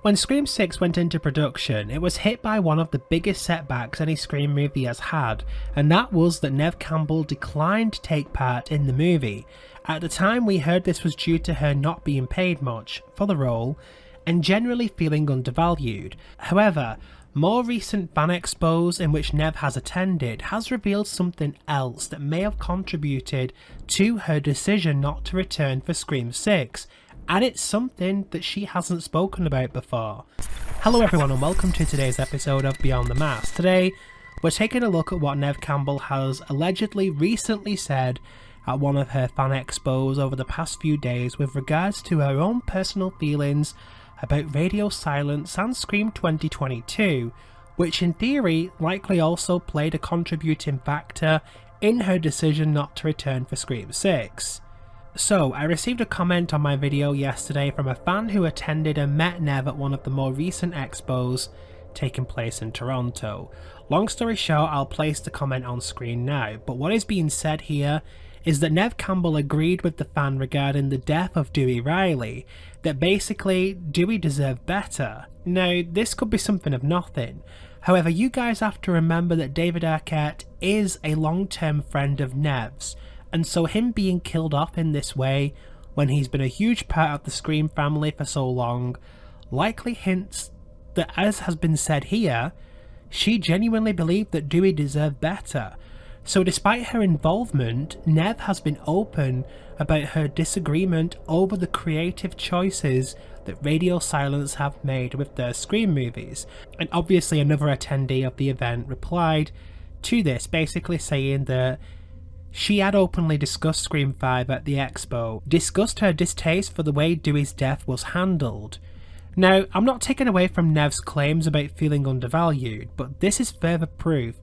When Scream 6 went into production, it was hit by one of the biggest setbacks any Scream movie has had, and that was that Neve Campbell declined to take part in the movie. At the time, we heard this was due to her not being paid much for the role, and generally feeling undervalued. However, more recent fan expos in which Neve has attended has revealed something else that may have contributed to her decision not to return for Scream 6. And it's something that she hasn't spoken about before. Hello everyone and welcome to today's episode of Beyond the Mask. Today, we're taking a look at what Neve Campbell has allegedly recently said at one of her fan expos over the past few days with regards to her own personal feelings about Radio Silence and Scream 2022, which in theory likely also played a contributing factor in her decision not to return for Scream 6. So, I received a comment on my video yesterday from a fan who attended and met Neve at one of the more recent expos taking place in Toronto. Long story short, I'll place the comment on screen now, but what is being said here is that Neve Campbell agreed with the fan regarding the death of Dewey Riley, that basically Dewey deserved better. Now, this could be something of nothing. However, you guys have to remember that David Arquette is a long-term friend of Neve's, and so him being killed off in this way, when he's been a huge part of the Scream family for so long, likely hints that, as has been said here, she genuinely believed that Dewey deserved better. So despite her involvement, Neve has been open about her disagreement over the creative choices that Radio Silence have made with their Scream movies. And obviously another attendee of the event replied to this, basically saying that she had openly discussed Scream 5 at the expo, discussed her distaste for the way Dewey's death was handled. Now, I'm not taking away from Neve's claims about feeling undervalued, but this is further proof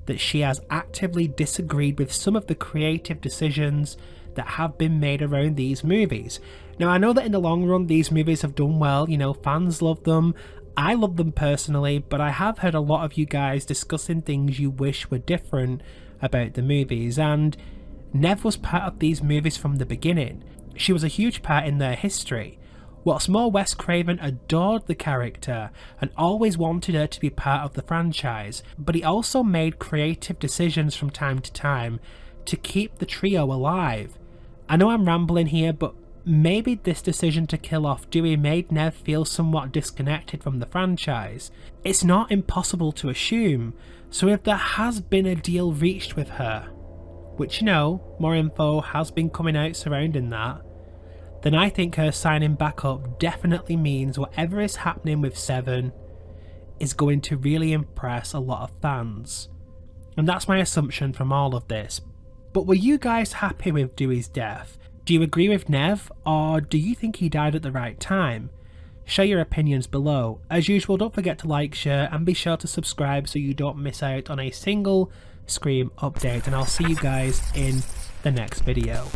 that she has actively disagreed with some of the creative decisions that have been made around these movies. Now, I know that in the long run these movies have done well, fans love them, I love them personally, but I have heard a lot of you guys discussing things you wish were different about the movies, and Neve was part of these movies from the beginning. She was a huge part in their history. What's more, Wes Craven adored the character and always wanted her to be part of the franchise, but he also made creative decisions from time to time to keep the trio alive. I know I'm rambling here, but maybe this decision to kill off Dewey made Neve feel somewhat disconnected from the franchise. It's not impossible to assume, so if there has been a deal reached with her, which more info has been coming out surrounding that, then I think her signing back up definitely means whatever is happening with Seven is going to really impress a lot of fans. And that's my assumption from all of this. But were you guys happy with Dewey's death? Do you agree with Neve, or do you think he died at the right time? Share your opinions below. As usual, don't forget to like, share, and be sure to subscribe so you don't miss out on a single Scream update. And I'll see you guys in the next video.